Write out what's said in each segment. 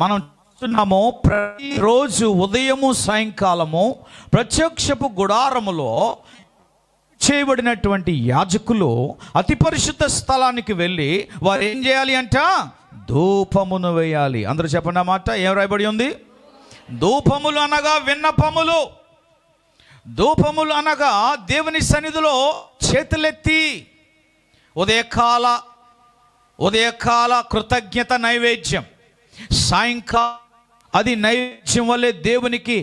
మనం చూస్తున్నాము, ప్రతిరోజు ఉదయము సాయంకాలము ప్రత్యక్షపు గుడారములో చేయబడినటువంటి యాజకులు అతి పరిశుద్ధ స్థలానికి వెళ్ళి వారు ఏం చేయాలి అంట? ధూపమును వేయాలి. అందరూ చెప్పండి ఆ మాట. ఏం రాయబడి ఉంది? ధూపములు అనగా విన్నపములు. ధూపములు అనగా దేవుని సన్నిధిలో చేతులెత్తి ఉదయకాల కృతజ్ఞత నైవేద్యం, సాయంకాలం అది నైవేద్యం వల్లే దేవునికి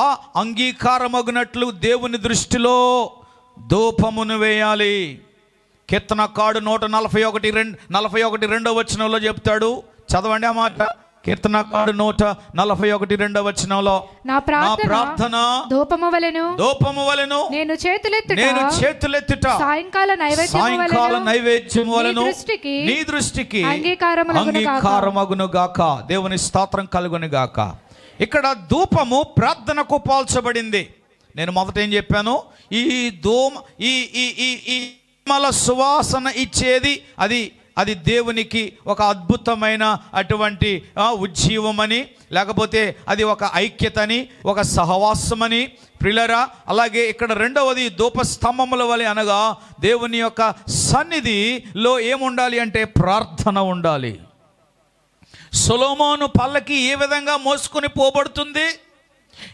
ఆ అంగీకారమగినట్లు దేవుని దృష్టిలో ధూపమును వేయాలి. కీర్తనకారుడు 141:2 వచనంలో చెప్తాడు. చదవండి ఆ మాట. కీర్తనకారుడు 141:2 వచనంలో, నా ప్రార్థన ధూపము వలెను, నేను చేతులెత్తుట సాయంకాల నైవేద్యం వలెను నీ దృష్టికి అంగీకారమగును గాక. దేవుని స్తోత్రం కలుగును గాక. ఇక్కడ ధూపము ప్రార్థనకు పోల్చబడింది. నేను మొదట ఏం చెప్పాను? ఈ సువాసన ఇచ్చేది అది దేవునికి ఒక అద్భుతమైన అటువంటి ఉజ్జీవమని, లేకపోతే అది ఒక ఐక్యతని, ఒక సహవాసమని ప్రియులారా. అలాగే ఇక్కడ రెండవది ధూప స్తంభముల వలె అనగా దేవుని యొక్క సన్నిధిలో ఏముండాలి అంటే ప్రార్థన ఉండాలి. సొలొమోను పల్లకి ఏ విధంగా మోసుకొని పోబడుతుంది?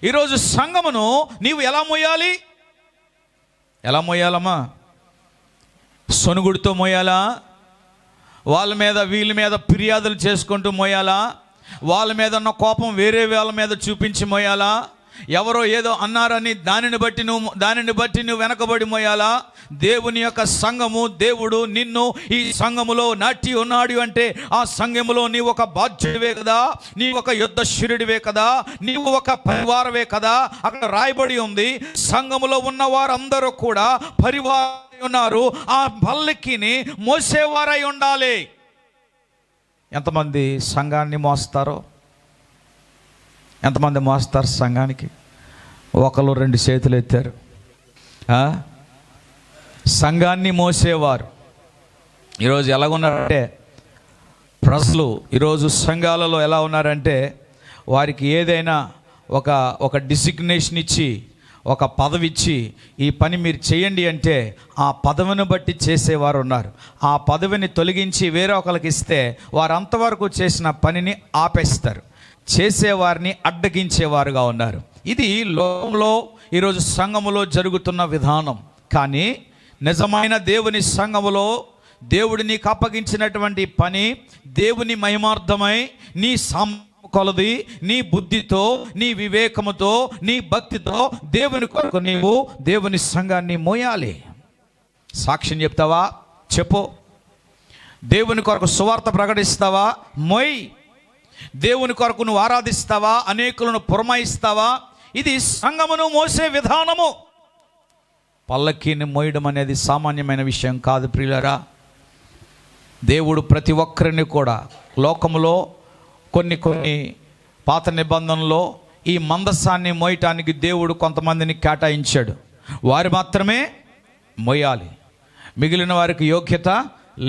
ఈరోజు సంఘమును నీవు ఎలా మోయాలి? ఎలా మోయాలమ్మా? సొనుగుడితో మోయాలా? వాళ్ళ మీద వీళ్ళ మీద ఫిర్యాదులు చేసుకుంటూ మోయాలా? వాళ్ళ మీద ఉన్న కోపం వేరే వాళ్ళ మీద చూపించి మోయాలా? ఎవరో ఏదో అన్నారని దానిని బట్టి నువ్వు వెనకబడి మోయాలా? దేవుని యొక్క సంఘము, దేవుడు నిన్ను ఈ సంఘములో నాటి ఉన్నాడు అంటే ఆ సంఘములో నీవు ఒక బాధ్యుడివే కదా, నీవు ఒక యుద్ధశూరుడివే కదా, నీవు ఒక పరివారవే కదా. అక్కడ రాయబడి ఉంది, సంఘములో ఉన్న వారందరూ కూడా పరివారం ఉన్నారు. ఆ పల్లకిని మోసేవారై ఉండాలి. ఎంతమంది సంఘాన్ని మోస్తారో? ఎంతమంది మోస్తారు సంఘానికి? 1-2 చేతులు ఎత్తారు. సంఘాన్ని మోసేవారు ఈరోజు ఎలాగున్నారంటే, ప్రజలు ఈరోజు సంఘాలలో ఎలా ఉన్నారంటే, వారికి ఏదైనా ఒక డిసిగ్నేషన్ ఇచ్చి, ఒక పదవి ఇచ్చి, ఈ పని మీరు చేయండి అంటే ఆ పదవిని బట్టి చేసేవారు ఉన్నారు. ఆ పదవిని తొలగించి వేరే ఒకరికి ఇస్తే వారు అంతవరకు చేసిన పనిని ఆపేస్తారు. చేసేవారిని అడ్డగించేవారుగా ఉన్నారు. ఇది లోకంలో ఈరోజు సంఘములో జరుగుతున్న విధానం. కానీ నిజమైన దేవుని సంఘములో దేవుడు నీకు అప్పగించినటువంటి పని దేవుని మహిమార్థమై నీ కొలది, నీ బుద్ధితో, నీ వివేకముతో, నీ భక్తితో దేవుని కొరకు నీవు దేవుని సంఘాన్ని మోయాలి. సాక్ష్యం చెప్తావా? చెప్పు. దేవుని కొరకు సువార్త ప్రకటిస్తావా? మోయ్. దేవుని కొరకు నువ్వు ఆరాధిస్తావా? అనేకులను పురమాయిస్తావా? ఇది సంఘమును మోసే విధానము. పల్లకీని మోయడం అనేది సామాన్యమైన విషయం కాదు ప్రియులారా. దేవుడు ప్రతి ఒక్కరిని కూడా లోకములో కొన్ని పాత నిబంధనలో ఈ మందసాన్ని మోయటానికి దేవుడు కొంతమందిని కేటాయించాడు. వారు మాత్రమే మోయాలి, మిగిలిన వారికి యోగ్యత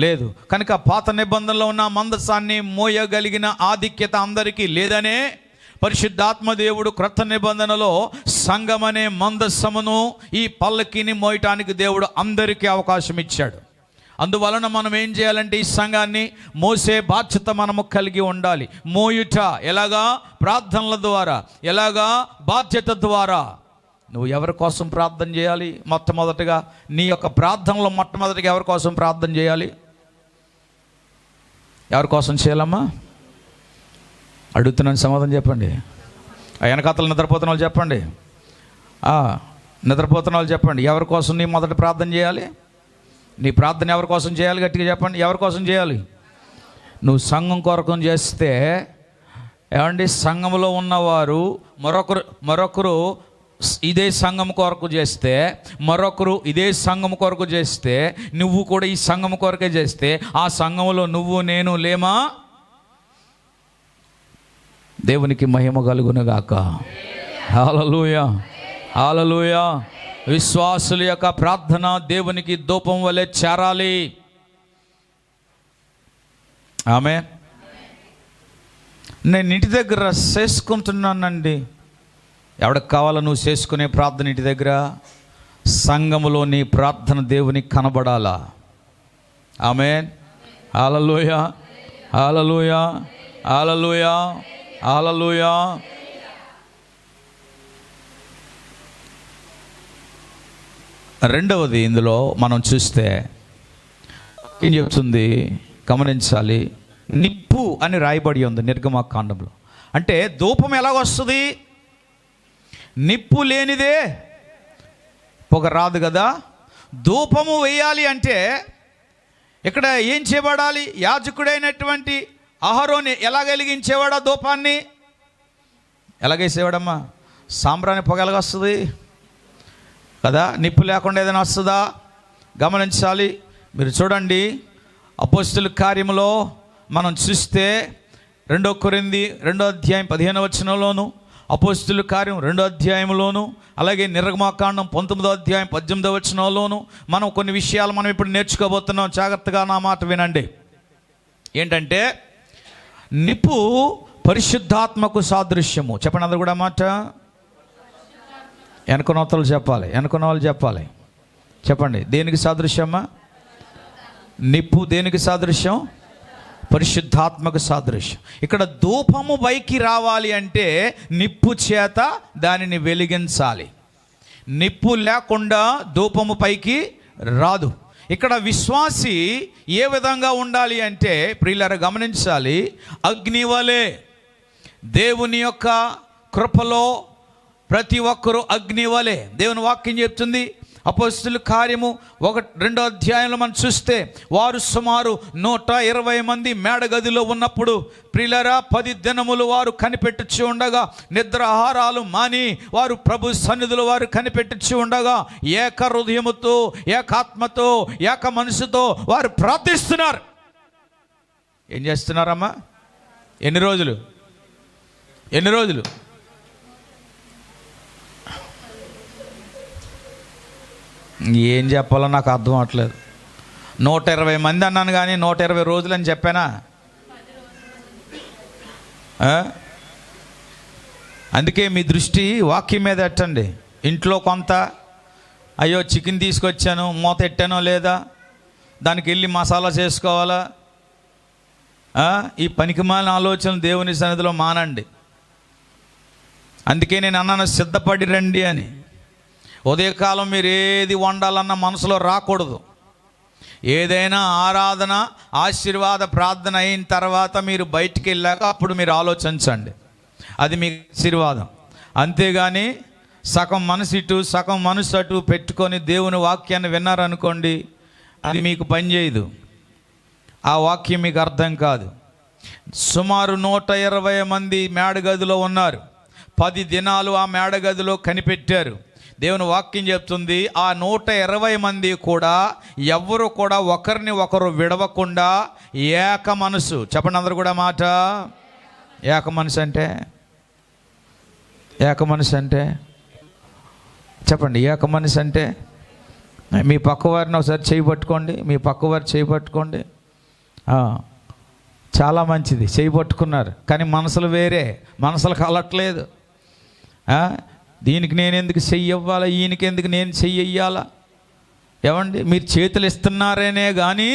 లేదు. కనుక పాత నిబంధనలో ఉన్న మందసాన్ని మోయగలిగిన ఆధిక్యత అందరికీ లేదనే పరిశుద్ధాత్మ దేవుడు క్రొత్త నిబంధనలో సంఘమనే మందసమును ఈ పల్లకిని మోయటానికి దేవుడు అందరికీ అవకాశం ఇచ్చాడు. అందువలన మనం ఏం చేయాలంటే ఈ సంఘాన్ని మోసే బాధ్యత మనము కలిగి ఉండాలి. మోయుట ఎలాగా? ప్రార్థనల ద్వారా. ఎలాగా? బాధ్యత ద్వారా. నువ్వు ఎవరి కోసం ప్రార్థన చేయాలి? మొట్టమొదటిగా నీ యొక్క ప్రార్థనలో మొట్టమొదటిగా ఎవరి కోసం ప్రార్థన చేయాలి? ఎవరి కోసం చేయాలమ్మా? అడుగుతున్నాను, సమాధానం చెప్పండి. వెనకాతలు నిద్రపోతున్న వాళ్ళు చెప్పండి. నిద్రపోతున్న వాళ్ళు చెప్పండి. ఎవరి కోసం నీ మొదటి ప్రార్థన చేయాలి? నీ ప్రార్థన ఎవరి కోసం చేయాలి? గట్టిగా చెప్పండి. ఎవరి కోసం చేయాలి? నువ్వు సంఘం కొరకు చేస్తే ఏమండి, సంఘంలో ఉన్నవారు మరొకరు ఇదే సంఘం కొరకు చేస్తే, మరొకరు ఇదే సంఘం కొరకు చేస్తే, నువ్వు కూడా ఈ సంఘం కొరకే చేస్తే ఆ సంఘంలో నువ్వు నేను లేమా? దేవునికి మహిమ కలుగునుగాక. హల్లెలూయా, హల్లెలూయా. విశ్వాసుల యొక్క ప్రార్థన దేవునికి ధూపం వలె చేరాలి. ఆమేన్. నేను ఇంటి దగ్గర చేసుకుంటున్నానండి. ఎవడికి కావాలో నువ్వు చేసుకునే ప్రార్థన ఇంటి దగ్గర, సంఘములో నీ ప్రార్థన దేవునికి కనబడాలా. ఆమేన్. హల్లెలూయా, హల్లెలూయా, హల్లెలూయా, హల్లెలూయా. రెండవది ఇందులో మనం చూస్తే ఏం చెప్తుంది గమనించాలి. నిప్పు అని రాయబడి ఉంది నిర్గమకాండంలో. అంటే ధూపం ఎలాగొస్తుంది? నిప్పు లేనిదే పొగ రాదు కదా. ధూపము వేయాలి అంటే ఇక్కడ ఏం చేయబడాలి? యాజకుడైనటువంటి అహరోని ఎలా వెలిగించేవాడా ధూపాన్ని? ఎలాగేసేవాడమ్మా? సాంబ్రాణి పొగ ఎలాగొస్తుంది కదా, నిప్పు లేకుండా ఏదైనా వస్తుందా? గమనించాలి. మీరు చూడండి, అపోస్తలుల కార్యములో మనం చూస్తే 2 కొరింథీ 2వ అధ్యాయం 15వ వచనంలోను, అపోస్తలుల కార్యం 2వ అధ్యాయంలోను, అలాగే నిర్గమకాండం 19వ అధ్యాయం 18వ వచనంలోను మనం కొన్ని విషయాలు మనం ఇప్పుడు నేర్చుకోబోతున్నాం. జాగ్రత్తగా నా మాట వినండి. ఏంటంటే నిప్పు పరిశుద్ధాత్మకు సాదృశ్యము. చెప్పండి అందరు కూడా మాట. వెనుకొనోతలు చెప్పాలి, వెనుకొన వాళ్ళు చెప్పాలి. చెప్పండి, దేనికి సాదృశ్యమ్మా? నిప్పు దేనికి సాదృశ్యం? పరిశుద్ధాత్మకు సాదృశ్యం. ఇక్కడ ధూపము పైకి రావాలి అంటే నిప్పు చేత దానిని వెలిగించాలి. నిప్పు లేకుండా ధూపము పైకి రాదు. ఇక్కడ విశ్వాసి ఏ విధంగా ఉండాలి అంటే ప్రియులారా గమనించాలి, అగ్నివలే. దేవుని యొక్క కృపలో ప్రతి ఒక్కరూ అగ్నివలే. దేవుని వాక్యం చెప్తుంది. అపోస్తలుల కార్యము 2వ అధ్యాయంలో మనం చూస్తే వారు సుమారు 120 మంది మేడగదిలో ఉన్నప్పుడు ప్రియులారా 10 దినములు వారు కనిపెట్టుచు ఉండగా, నిద్ర ఆహారాలు మాని వారు ప్రభు సన్నిధిలో వారు కనిపెట్టుచు ఉండగా ఏక హృదయముతో, ఏకాత్మతో, ఏక మనసుతో వారు ప్రార్థిస్తున్నారు. ఏం చేస్తున్నారమ్మా? ఎన్ని రోజులు? ఏం చెప్పాలో నాకు అర్థం అవట్లేదు. 120 మంది అన్నాను కానీ 120 రోజులు అని చెప్పానా? అందుకే మీ దృష్టి వాక్యం మీద పెట్టండి. ఇంట్లో కొంత, అయ్యో చికెన్ తీసుకొచ్చాను, మూత ఎట్టానో లేదా, దానికి వెళ్ళి మసాలా చేసుకోవాలా, ఈ పనికిమాలిన ఆలోచనలు దేవుని సన్నిధిలో మానండి. అందుకే నేను అన్నాను సిద్ధపడి రండి అని. ఉదయకాలం మీరు ఏది వండాలన్న మనసులో రాకూడదు. ఏదైనా ఆరాధన, ఆశీర్వాద ప్రార్థన అయిన తర్వాత మీరు బయటికి వెళ్ళాక అప్పుడు మీరు ఆలోచించండి, అది మీకు ఆశీర్వాదం. అంతేగాని సగం మనసు ఇటు సగం మనసు అటు పెట్టుకొని దేవుని వాక్యాన్ని విన్నారనుకోండి, అది మీకు పనిచేయదు. ఆ వాక్యం మీకు అర్థం కాదు. సుమారు 120 మంది మేడగదిలో ఉన్నారు. 10 దినాలు ఆ మేడగదిలో కనిపెట్టారు. దేవుని వాక్యం చెప్తుంది, ఆ 120 మంది కూడా ఎవ్వరు కూడా ఒకరిని ఒకరు విడవకుండా ఏక మనసు. చెప్పండి అందరు కూడా మాట. ఏక మనసు అంటే చెప్పండి. ఏక మనసు అంటే మీ పక్కవారిని ఒకసారి చేయబట్టుకోండి. మీ పక్కవారు చేయబట్టుకోండి. చాలా మంచిది, చేయబట్టుకున్నారు. కానీ మనసులు వేరే, మనసులు కలట్లేదు. దీనికి నేను ఎందుకు చెయ్యవ్వాలా, ఈయనకి ఎందుకు నేను చెయ్యాలా? ఏమండి, మీరు చేతులు ఇస్తున్నారేనే కానీ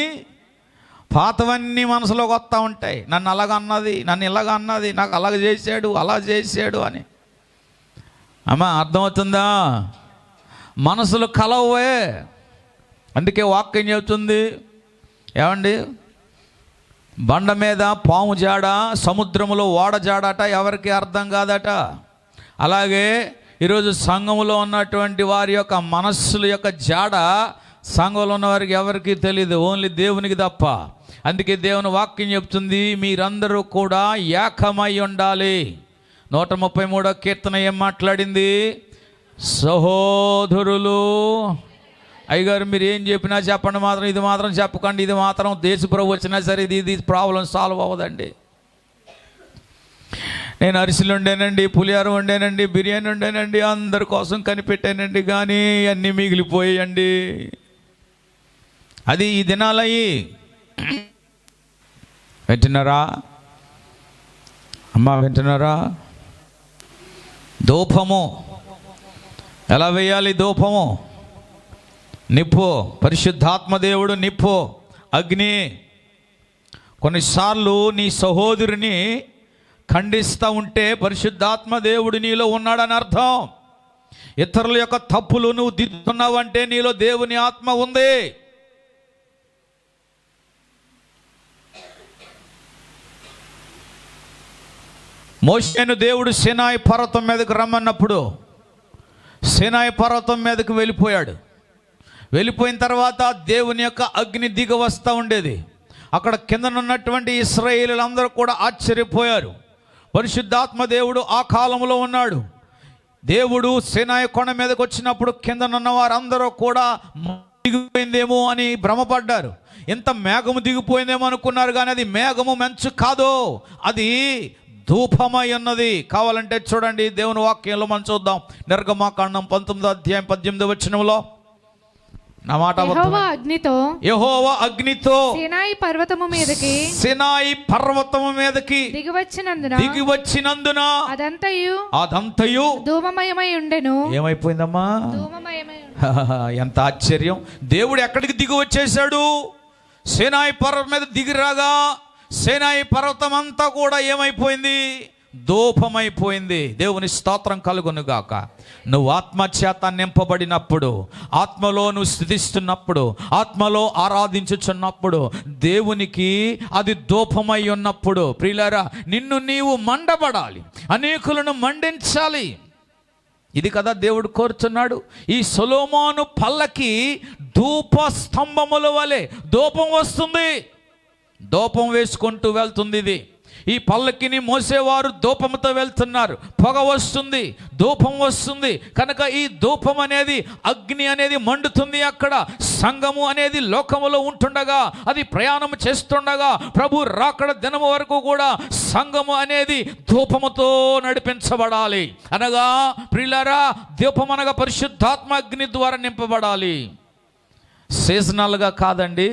పాతవన్నీ మనసులోకి వస్తూ ఉంటాయి. నన్ను అలాగ అన్నది, నన్ను ఇలాగ అన్నది, నాకు అలాగ చేశాడు, అలా చేశాడు అని. అమ్మా అర్థమవుతుందా? మనసులు కలవే. అందుకే వాక్యం చెబుతుంది, ఏమండి, బండ మీద పాము జాడ, సముద్రములో ఓడ జాడట ఎవరికి అర్థం కాదట. అలాగే ఈరోజు సంఘములో ఉన్నటువంటి వారి యొక్క మనస్సుల యొక్క జాడ సంఘంలో ఉన్న వారికి ఎవరికి తెలియదు, ఓన్లీ దేవునికి తప్ప. అందుకే దేవుని వాక్యం చెప్తుంది, మీరందరూ కూడా ఏకమై ఉండాలి. 133వ కీర్తన ఏం మాట్లాడింది? సహోదరులు. అయ్యగారు మీరు ఏం చెప్పినా చెప్పండి, మాత్రం ఇది మాత్రం చెప్పకండి, ఇది మాత్రం దేశ ప్రభు వచ్చినా సరే ఇది ప్రాబ్లం సాల్వ్ అవ్వదండి. నేను అరిసెలు వండానండి, పులిహార వండానండి, బిర్యానీ వండానండి, అందరి కోసం కనిపెట్టానండి, కానీ అన్నీ మిగిలిపోయాయండి. అది ఈ దినాలయ్యి పెట్టినారా? అమ్మా వింటున్నారా? ధూపము ఎలా వేయాలి? ధూపము నిప్పు, పరిశుద్ధాత్మ దేవుడు నిప్పు, అగ్ని. కొన్నిసార్లు నీ సహోదరుని ఖండిస్తూ ఉంటే పరిశుద్ధాత్మ దేవుడు నీలో ఉన్నాడని అర్థం. ఇతరుల యొక్క తప్పులు నువ్వు దిద్దుతున్నావంటే నీలో దేవుని ఆత్మ ఉంది. మోషేను దేవుడు సీనాయి పర్వతం మీదకు రమ్మన్నప్పుడు సీనాయి పర్వతం మీదకు వెళ్ళిపోయాడు. వెళ్ళిపోయిన తర్వాత దేవుని యొక్క అగ్ని దిగి వస్తూ ఉండేది. అక్కడ కిందనున్నటువంటి ఇశ్రాయేలీలందరూ కూడా ఆశ్చర్యపోయారు. పరిశుద్ధాత్మ దేవుడు ఆ కాలంలో ఉన్నాడు. దేవుడు సీనాయి కొండ మీదకి వచ్చినప్పుడు కిందనున్న వారందరూ కూడా దిగిపోయిందేమో అని భ్రమపడ్డారు. ఇంత మేఘము దిగిపోయిందేమో అనుకున్నారు, కానీ అది మేఘము మంచు కాదు, అది ధూపమై ఉన్నది. కావాలంటే చూడండి, దేవుని వాక్యంలో మనం చూద్దాం. నిర్గమాకాండం 19వ అధ్యాయం 18వ వచనంలో, నా మాట, యెహోవా అగ్నితో సీనాయి పర్వతము మీదకి దిగివచ్చినందున అదంతయు ధూమమయమై ఉండెను. ఏమైపోయిందమ్మా? ఎంత ఆశ్చర్యం! దేవుడు ఎక్కడికి దిగి వచ్చేసాడు? సీనాయి పర్వతం మీద దిగిరాగా సీనాయి పర్వతం అంతా కూడా ఏమైపోయింది? ధూపమైపోయింది. దేవుని స్తోత్రం కలుగునుగాక. నువ్వు ఆత్మచేత నింపబడినప్పుడు, ఆత్మలో నువ్వు స్థుతిస్తున్నప్పుడు, ఆత్మలో ఆరాధించుచున్నప్పుడు, దేవునికి అది ధూపమై ఉన్నప్పుడు, ప్రియులారా, నిన్ను నీవు మండబడాలి, అనేకులను మండించాలి. ఇది కదా దేవుడు కోరుతున్నాడు. ఈ సొలొమోను పల్లకి ధూప స్తంభముల వలె ధూపం వస్తుంది, ధూపం వేసుకుంటూ వెళ్తుంది. ఇది ఈ పల్లకిని మోసేవారు ధూపంతో వెళ్తున్నారు. పొగ వస్తుంది, ధూపం వస్తుంది. కనుక ఈ ధూపం అనేది, అగ్ని అనేది మండుతుంది. అక్కడ సంఘము అనేది లోకములో ఉంటుండగా, అది ప్రయాణం చేస్తుండగా, ప్రభు రాకడ దినము వరకు కూడా సంఘము అనేది ధూపముతో నడిపించబడాలి. అనగా ప్రియులారా, ధూపం అనగా పరిశుద్ధాత్మ అగ్ని ద్వారా నింపబడాలి. సీజనల్గా కాదండి.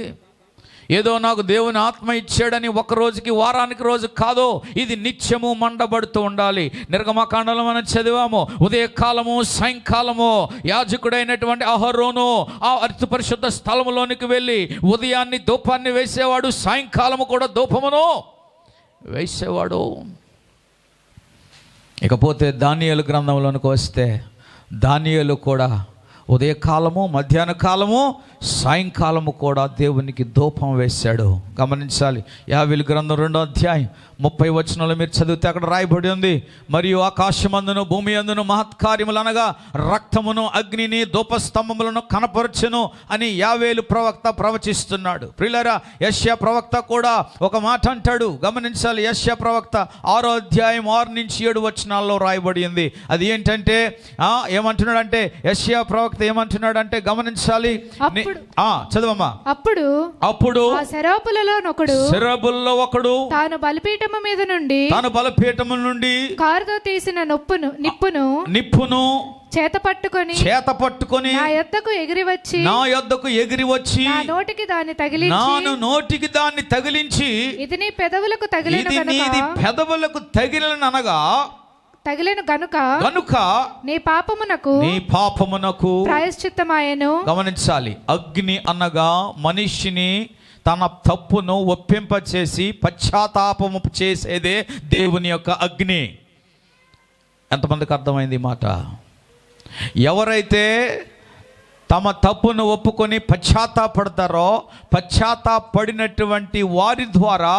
ఏదో నాకు దేవుని ఆత్మ ఇచ్చాడని ఒక రోజుకి, వారానికి రోజు కాదో, ఇది నిత్యము మండబడుతూ ఉండాలి. నిర్గమకాండంలో మనం చదివాము, ఉదయకాలము సాయంకాలము యాజకుడైనటువంటి అహరోను ఆ అతి పరిశుద్ధ స్థలములోనికి వెళ్ళి ఉదయాన్ని ధూపాన్ని వేసేవాడు, సాయంకాలము కూడా ధూపమును వేసేవాడు. ఇకపోతే దానియేలు గ్రంథంలోనికి వస్తే, దానియేలు కూడా ఉదయకాలము, మధ్యాహ్న కాలము, సాయంకాలము కూడా దేవునికి ధూపం వేశాడు. గమనించాలి. యావేలు గ్రంథం 2వ అధ్యాయం 30వ వచనంలో మీరు చదివితే అక్కడ రాయబడి ఉంది, మరియు ఆకాశమందును భూమి అందును మహత్కార్యములు అనగా రక్తమును, అగ్నిని, ధూపస్తంభములను కనపరచును అని యావేలు ప్రవక్త ప్రవచిస్తున్నాడు. ప్రియులారా, యెషయా ప్రవక్త కూడా ఒక మాట అంటాడు. గమనించాలి. యెషయా ప్రవక్త 6వ అధ్యాయం 6 నుంచి 7 వచనాల్లో రాయబడి ఉంది. అది ఏంటంటే, ఏమంటున్నాడంటే, యెషయా ప్రవక్త ఏమంటున్నాడంటే గమనించాలి. చదవమ్మా. అప్పుడు శరబులలో ఒకడు తాను బలిపీఠము నుండి కారుతో తీసిన నిప్పును చేత పట్టుకొని నా యొద్దకు ఎగిరి వచ్చి నా నోటికి దాన్ని తగిలించి ఇది నీ పెదవులకు తగిలిన గనుక నీ పాపమునకు ప్రాయశ్చిత్తమాయెను. గమనించాలి. అగ్ని అనగా మనిషిని తన తప్పును ఒప్పింపచేసి పశ్చాత్తాపము చేసేదే దేవుని యొక్క అగ్ని. ఎంతమందికి అర్థమైంది ఈ మాట? ఎవరైతే తమ తప్పును ఒప్పుకొని పశ్చాత్తాపడతారో, పశ్చాత్తాపడినటువంటి వారి ద్వారా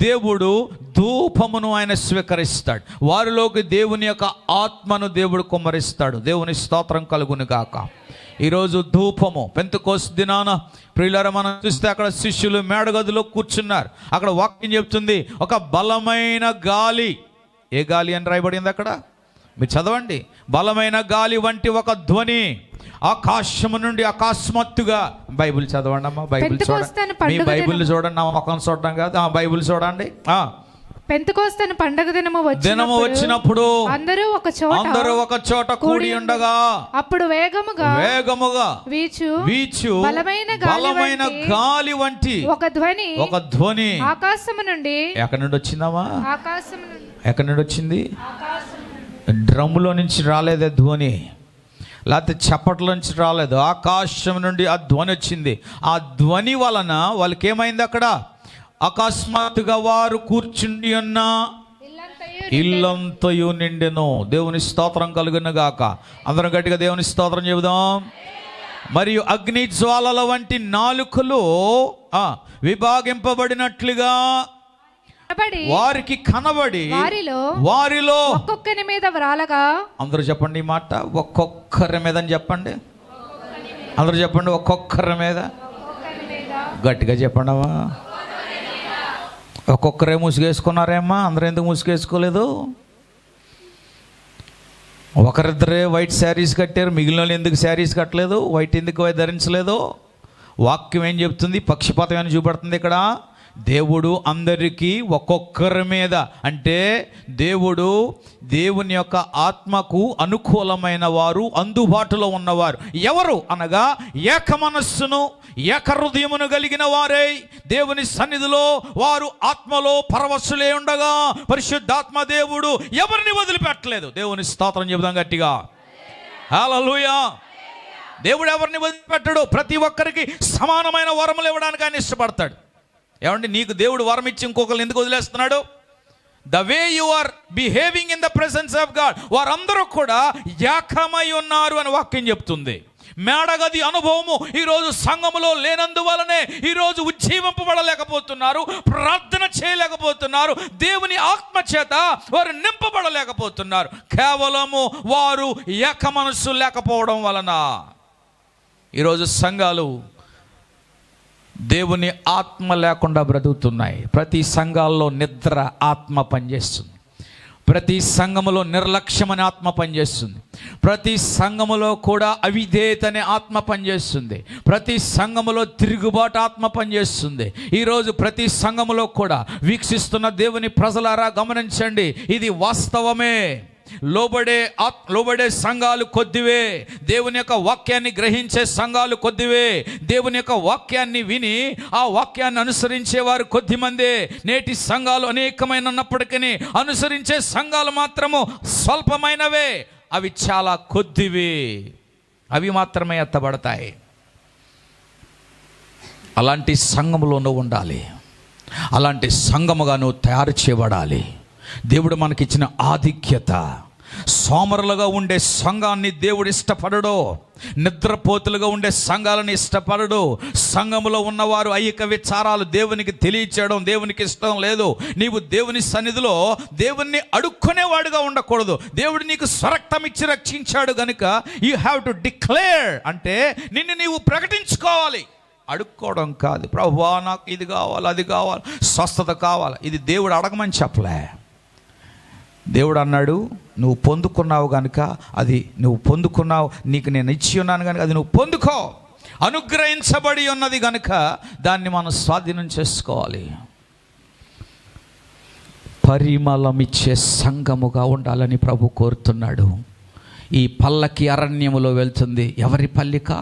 దేవుడు ధూపమును ఆయన స్వీకరిస్తాడు. వారిలోకి దేవుని యొక్క ఆత్మను దేవుడు కుమ్మరిస్తాడు. దేవుని స్తోత్రం కలుగును గాక. ఈరోజు ధూపము పెంతెకోస్తు దినాన ప్రియులారా, మనం చూస్తే అక్కడ శిష్యులు మేడగదిలో కూర్చున్నారు. అక్కడ వాక్యం చెప్తుంది, ఒక బలమైన గాలి. ఏ గాలి అని రాయబడింది అక్కడ? మీరు చదవండి. బలమైన గాలి వంటి ఒక ధ్వని ఆకాశము నుండి అకస్మాత్తుగా. బైబిల్ చదవండి అమ్మా, బైబిల్ చూడండి. మీ బైబిల్ చూడండి, నా ముఖం చూడడం కాదు, బైబిల్ చూడండి. పెంతెకోస్తు పండగ దినము వచ్చినప్పుడు అందరూ ఒక చోట కూడి ఉండగా అప్పుడు వేగముగా వీచు బలమైన గాలి వంటి ఒక ధ్వని ఆకాశము నుండి. ఎక్కడి నుండి వచ్చిందమ్మా? ఆకాశము నుండి ఎక్కడి నుండి వచ్చింది? డ్రమ్ములో నుంచి రాలేదే ధ్వని, లేకపోతే చప్పట్ల నుంచి రాలేదు, ఆకాశం నుండి ఆ ధ్వని వచ్చింది. ఆ ధ్వని వలన వాళ్ళకి ఏమైంది? అక్కడ అకస్మాత్తుగా వారు కూర్చుండి ఉన్న ఇల్లంతయు నిండెను. దేవుని స్తోత్రం కలుగును గాక. అందరం గట్టిగా దేవుని స్తోత్రం చెబుదాం. మరియు అగ్ని జ్వాలల వంటి నాలుకలు విభాగింపబడినట్లుగా వారికి కనబడి వారిలో ఒక్కొక్కరి మీద వ్రాలగా. అందరూ చెప్పండి ఈ మాట, ఒక్కొక్కరి మీద అని చెప్పండి. అందరూ చెప్పండి, ఒక్కొక్కరి మీద. గట్టిగా చెప్పండమ్మా. ఒక్కొక్కరే ముసుగేసుకున్నారేమ్మా, అందరూ ఎందుకు ముసుగేసుకోలేదు? ఒకరిద్దరే వైట్ శారీస్ కట్టారు, మిగిలిన వాళ్ళు ఎందుకు శారీస్ కట్టలేదు? వైట్ ఎందుకు ధరించలేదు? వాక్యం ఏం చెప్తుంది? పక్షపాతం ఏమైనా చూపెడుతుంది ఇక్కడ? దేవుడు అందరికీ ఒక్కొక్కరి మీద, అంటే దేవుని యొక్క ఆత్మకు అనుకూలమైన వారు, అందుబాటులో ఉన్నవారు ఎవరు అనగా ఏక మనస్సును ఏక హృదయమును కలిగిన వారే దేవుని సన్నిధిలో వారు ఆత్మలో పరవశులే ఉండగా పరిశుద్ధాత్మ దేవుడు ఎవరిని వదిలిపెట్టలేదు. దేవుని స్తోత్రం చెబుదాం గట్టిగా. హల్లెలూయా. దేవుడు ఎవరిని వదిలిపెట్టడు. ప్రతి ఒక్కరికి సమానమైన వరములు ఇవ్వడానికి ఆయన ఇష్టపడతాడు. ఏమండి, నీకు దేవుడు వరం ఇచ్చి ఇంకొకరు ఎందుకు వదిలేస్తున్నాడు? The way you are behaving in the presence of God, వారందరూ కూడా ఏకమై ఉన్నారు అని వాక్యం చెప్తుంది. మేడగది అనుభవము ఈరోజు సంఘములో లేనందువలనే ఈరోజు ఉజ్జీవింపబడలేకపోతున్నారు, ప్రార్థన చేయలేకపోతున్నారు, దేవుని ఆత్మ చేత వారు నింపబడలేకపోతున్నారు. కేవలము వారు ఏక మనస్సు లేకపోవడం వలన ఈరోజు సంఘాలు దేవుని ఆత్మ లేకుండా బ్రతుకుతున్నాయి. ప్రతి సంఘాల్లో నిద్ర ఆత్మ పనిచేస్తుంది. ప్రతి సంఘములో నిర్లక్ష్యమనే ఆత్మ పనిచేస్తుంది. ప్రతి సంఘములో కూడా అవిధేయత అనే ఆత్మ పనిచేస్తుంది. ప్రతి సంఘములో తిరుగుబాటు ఆత్మ పనిచేస్తుంది. ఈరోజు ప్రతి సంఘములో కూడా వీక్షిస్తున్న దేవుని ప్రజలారా గమనించండి, ఇది వాస్తవమే. లోబడే సంఘాలు కొద్దివే, దేవుని యొక్క వాక్యాన్ని గ్రహించే సంఘాలు కొద్దివే, దేవుని యొక్క వాక్యాన్ని విని ఆ వాక్యాన్ని అనుసరించేవారు కొద్దిమందే. నేటి సంఘాలు అనేకమైన ఉన్నప్పటికీ అనుసరించే సంఘాలు మాత్రము స్వల్పమైనవే, అవి చాలా కొద్దివి, అవి మాత్రమే ఎత్తబడతాయి. అలాంటి సంఘములో నువ్వు ఉండాలి, అలాంటి సంఘముగా నువ్వు తయారు చేయబడాలి. దేవుడు మనకిచ్చిన ఆధిక్యత. సోమరులుగా ఉండే సంఘాన్ని దేవుడు ఇష్టపడడు, నిద్రపోతులుగా ఉండే సంఘాలను ఇష్టపడడు. సంఘములో ఉన్నవారు ఐహిక విచారాలు దేవునికి తెలియచేయడం దేవునికి ఇష్టం లేదు. నీవు దేవుని సన్నిధిలో దేవుణ్ణి అడుక్కునేవాడుగా ఉండకూడదు. దేవుడు నీకు స్వరక్తం ఇచ్చి రక్షించాడు కనుక యూ హ్యావ్ టు డిక్లేర్, అంటే నిన్ను నీవు ప్రకటించుకోవాలి. అడుక్కోవడం కాదు, ప్రభువా నాకు ఇది కావాలి, అది కావాలి, స్వస్థత కావాలి, ఇది దేవుడు అడగమని చెప్పలే. దేవుడు అన్నాడు, నువ్వు పొందుకున్నావు కనుక అది నువ్వు పొందుకున్నావు, నీకు నేను ఇచ్చి ఉన్నాను కనుక అది నువ్వు పొందుకో. అనుగ్రహించబడి ఉన్నది కనుక దాన్ని మనం స్వాధీనం చేసుకోవాలి. పరిమళమిచ్చే సంఘముగా ఉండాలని ప్రభు కోరుతున్నాడు. ఈ పల్లకి అరణ్యములో వెళ్తుంది. ఎవరి పల్లిక?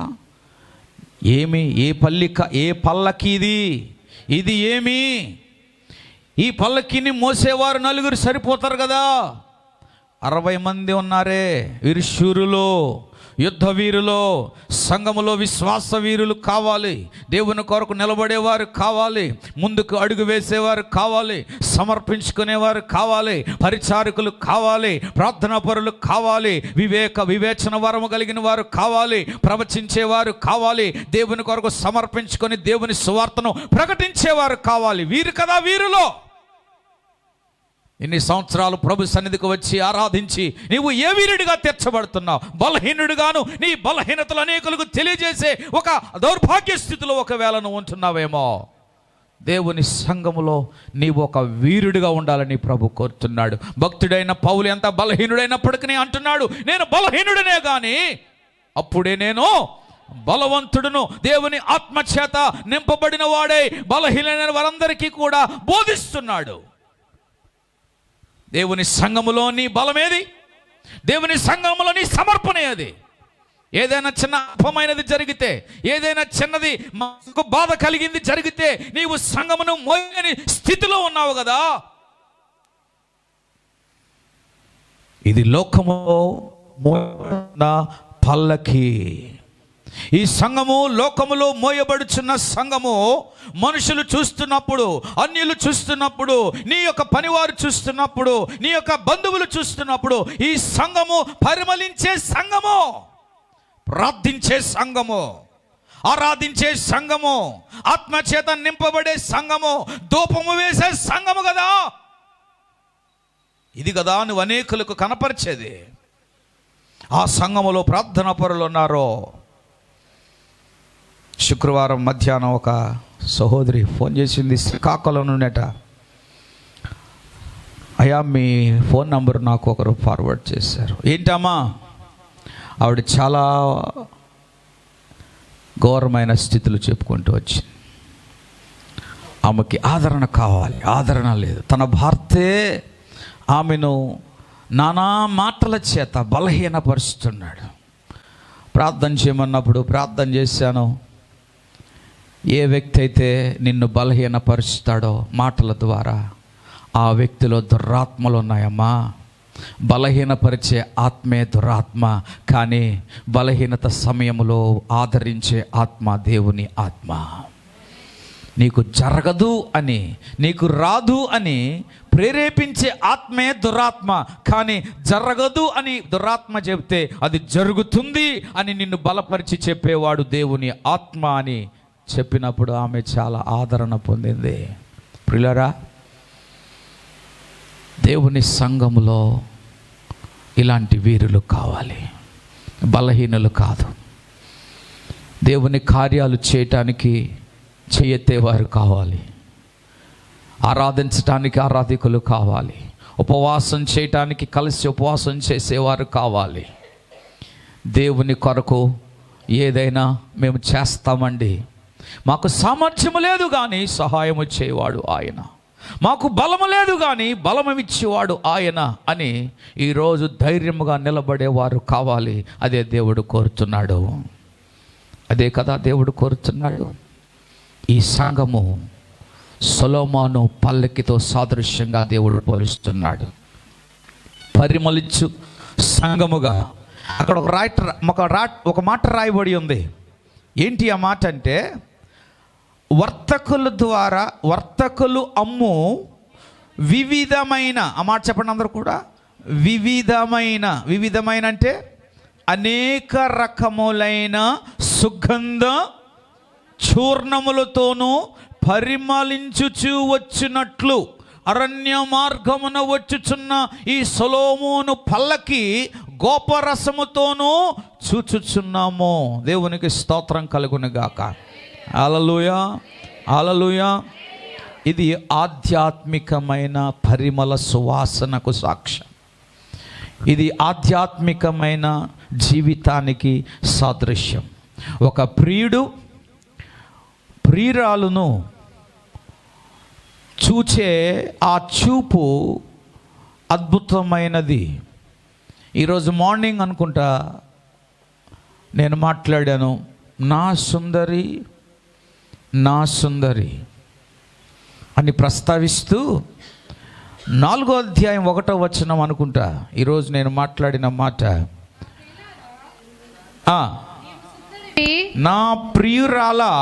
ఏమి? ఏ పల్లిక? ఏ పల్లకి ఇది ఏమి? ఈ పల్లకిని మోసేవారు 4 సరిపోతారు కదా. 60 మంది ఉన్నారే. వీరు శూరులు, యుద్ధ వీరులు, సంఘములో విశ్వాస వీరులు కావాలి. దేవుని కొరకు నిలబడేవారు కావాలి, ముందుకు అడుగు వేసేవారు కావాలి, సమర్పించుకునేవారు కావాలి, పరిచారకులు కావాలి, ప్రార్థనా పరులు కావాలి, వివేచన వరము కలిగిన వారు కావాలి, ప్రవచించేవారు కావాలి, దేవుని కొరకు సమర్పించుకొని దేవుని సువార్తను ప్రకటించేవారు కావాలి. వీరు కదా వీరులో. ఇన్ని సంవత్సరాలు ప్రభు సన్నిధికి వచ్చి ఆరాధించి నీవు ఏ వీరుడిగా తీర్చబడుతున్నావు? బలహీనుడిగాను, నీ బలహీనతలు అనేకులకు తెలియజేసే ఒక దౌర్భాగ్య స్థితిలో ఒకవేళ నువ్వు ఉంటున్నావేమో. దేవుని సంఘములో నీవు ఒక వీరుడిగా ఉండాలని ప్రభు కోరుతున్నాడు. భక్తుడైన పౌలు ఎంత బలహీనుడైనప్పటికీ అంటున్నాడు, నేను బలహీనుడనే కానీ అప్పుడే నేను బలవంతుడును, దేవుని ఆత్మచేత నింపబడిన వాడే బలహీనైన వారందరికీ కూడా బోధిస్తున్నాడు. దేవుని సంఘములోని బలమేది? దేవుని సంఘములోని సమర్పణ ఏది? ఏదైనా చిన్న అల్పమైనది జరిగితే, ఏదైనా చిన్నది మనకు బాధ కలిగింది జరిగితే నీవు సంఘమును మోయని స్థితిలో ఉన్నావు కదా. ఇది లోకములో మోయబడుతున్న పల్లకి. ఈ సంఘము లోకములో మోయబడుచున్న సంఘము. మనుషులు చూస్తున్నప్పుడు, అన్యులు చూస్తున్నప్పుడు, నీ యొక్క పనివారు చూస్తున్నప్పుడు, నీ యొక్క బంధువులు చూస్తున్నప్పుడు, ఈ సంఘము పరిమళించే సంఘము, ప్రార్థించే సంఘము, ఆరాధించే సంఘము, ఆత్మచేత నింపబడే సంఘము, ధూపము వేసే సంఘము కదా. ఇది కదా నువ్వు అనేకులకు కనపరిచేది. ఆ సంఘములో ప్రార్థనా పరులు ఉన్నారో. శుక్రవారం మధ్యాహ్నం ఒక సహోదరి ఫోన్ చేసింది, శ్రీకాకుళం నుండట. అయ్యా మీ ఫోన్ నంబర్ నాకు ఒకరు ఫార్వర్డ్ చేశారు. ఏంటమ్మా? ఆవిడ చాలా ఘోరమైన స్థితులు చెప్పుకుంటూ వచ్చింది. ఆమెకి ఆదరణ కావాలి, ఆదరణ లేదు. తన భర్తే ఆమెను నానా మాటల చేత బలహీనపరుస్తున్నాడు. ప్రార్థన చేయమన్నప్పుడు ప్రార్థన చేశాను. ఏ వ్యక్తి అయితే నిన్ను బలహీనపరుస్తాడో మాటల ద్వారా, ఆ వ్యక్తిలో దురాత్మలు ఉన్నాయమ్మా. బలహీనపరిచే ఆత్మే దురాత్మ, కానీ బలహీనత సమయంలో ఆదరించే ఆత్మ దేవుని ఆత్మ. నీకు జరగదు అని, నీకు రాదు అని ప్రేరేపించే ఆత్మే దురాత్మ, కానీ జరగదు అని దురాత్మ చెబితే అది జరుగుతుంది అని నిన్ను బలపరిచి చెప్పేవాడు దేవుని ఆత్మ అని చెప్పినప్పుడు ఆమె చాలా ఆదరణ పొందింది. ప్రియులారా, దేవుని సంఘములో ఇలాంటి వీరులు కావాలి, బలహీనులు కాదు. దేవుని కార్యాలు చేయటానికి చేయెత్తేవారు కావాలి, ఆరాధించటానికి ఆరాధికులు కావాలి, ఉపవాసం చేయటానికి కలిసి ఉపవాసం చేసేవారు కావాలి. దేవుని కొరకు ఏదైనా మేము చేస్తామండి, మాకు సామర్థ్యము లేదు కానీ సహాయము చేయవాడు ఆయన, మాకు బలము లేదు కానీ బలమిచ్చేవాడు ఆయన అని ఈరోజు ధైర్యముగా నిలబడేవారు కావాలి. అదే దేవుడు కోరుతున్నాడు. అదే కదా దేవుడు కోరుతున్నాడు. ఈ సంఘము సొలొమోను పల్లకితో సాదృశ్యంగా దేవుడు పోలుస్తున్నాడు. పరిమళించు సంఘముగా. అక్కడ ఒక మాట రాయబడి ఉంది. ఏంటి ఆ మాట అంటే, వర్తకుల ద్వారా, వర్తకులు అమ్ము వివిధమైన, ఆ మాట చెప్పండి అందరూ కూడా, వివిధమైన అంటే అనేక రకములైన సుగంధ చూర్ణములతోనూ పరిమళించుచూ వచ్చినట్లు అరణ్య మార్గమున వచ్చుచున్న ఈ సొలొమోను పల్లకి గోపరసముతోనూ చూచుచున్నాము. దేవునికి స్తోత్రం కలుగునుగాక. హల్లెలూయా, హల్లెలూయా. ఇది ఆధ్యాత్మికమైన పరిమళ సువాసనకు సాక్ష్యం. ఇది ఆధ్యాత్మికమైన జీవితానికి సాదృశ్యం. ఒక ప్రియుడు ప్రియురాలును చూచే ఆ చూపు అద్భుతమైనది. ఈరోజు మార్నింగ్ అనుకుంటా నేను మాట్లాడాను, నా సుందరి నా సుందరి అని ప్రస్తావిస్తూ 4వ అధ్యాయం 1వ వచనం అనుకుంటా ఈరోజు నేను మాట్లాడిన మాట. నా ప్రియురాలా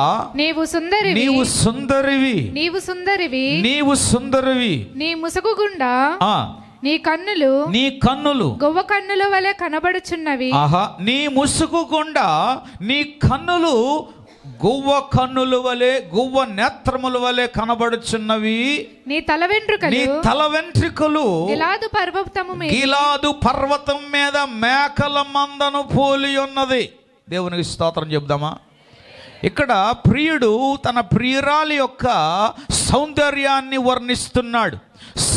నీవు సుందరివి, నీవు సుందరివి, నీవు సుందరివి, నీవు సుందరివి. నీ ముసుగు గుండా నీ కన్నులు గొవ్వ కన్నుల వలె కనబడుచున్నవి. ఆహా, నీ ముసుగు గుండా నీ కన్నులు గువ్వ కన్నుల వలె, గువ్వ నేత్రముల వలె కనబడుచున్నవి. నీ తల వెంట్రుకలు గిలాదు పర్వతం మీద మేకల మందను పోలి ఉన్నది. దేవునికి స్తోత్రం చెప్దామా. ఇక్కడ ప్రియుడు తన ప్రియురాలి యొక్క సౌందర్యాన్ని వర్ణిస్తున్నాడు.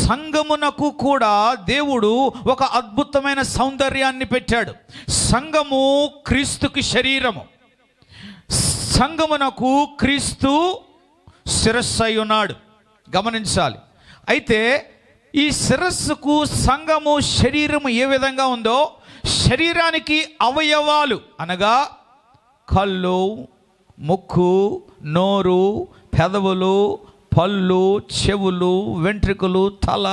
సంఘమునకు కూడా దేవుడు ఒక అద్భుతమైన సౌందర్యాన్ని పెట్టాడు. సంఘము క్రీస్తుకి శరీరము. సంఘమునకు క్రీస్తు శిరస్సు అయి ఉన్నాడు. గమనించాలి. అయితే ఈ శిరస్సుకు సంఘము శరీరము ఏ విధంగా ఉందో, శరీరానికి అవయవాలు అనగా కళ్ళు, ముక్కు, నోరు, పెదవులు, పళ్ళు, చెవులు, వెంట్రుకలు, తల,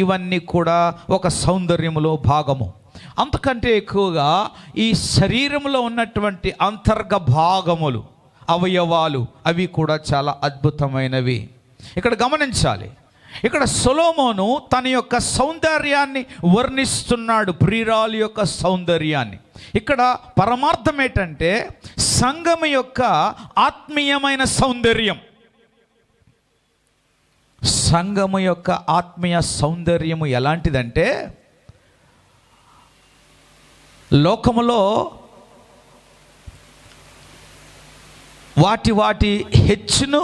ఇవన్నీ కూడా ఒక సౌందర్యములో భాగము. అంతకంటే ఎక్కువగా ఈ శరీరంలో ఉన్నటువంటి అంతర్గ భాగములు, అవయవాలు, అవి కూడా చాలా అద్భుతమైనవి. ఇక్కడ గమనించాలి, ఇక్కడ సొలొమోను తన యొక్క సౌందర్యాన్ని వర్ణిస్తున్నాడు, ప్రియురాలు యొక్క సౌందర్యాన్ని. ఇక్కడ పరమార్థం ఏంటంటే సంఘము యొక్క ఆత్మీయమైన సౌందర్యం. సంఘము యొక్క ఆత్మీయ సౌందర్యము ఎలాంటిదంటే, లోకములో వాటి హెచ్చును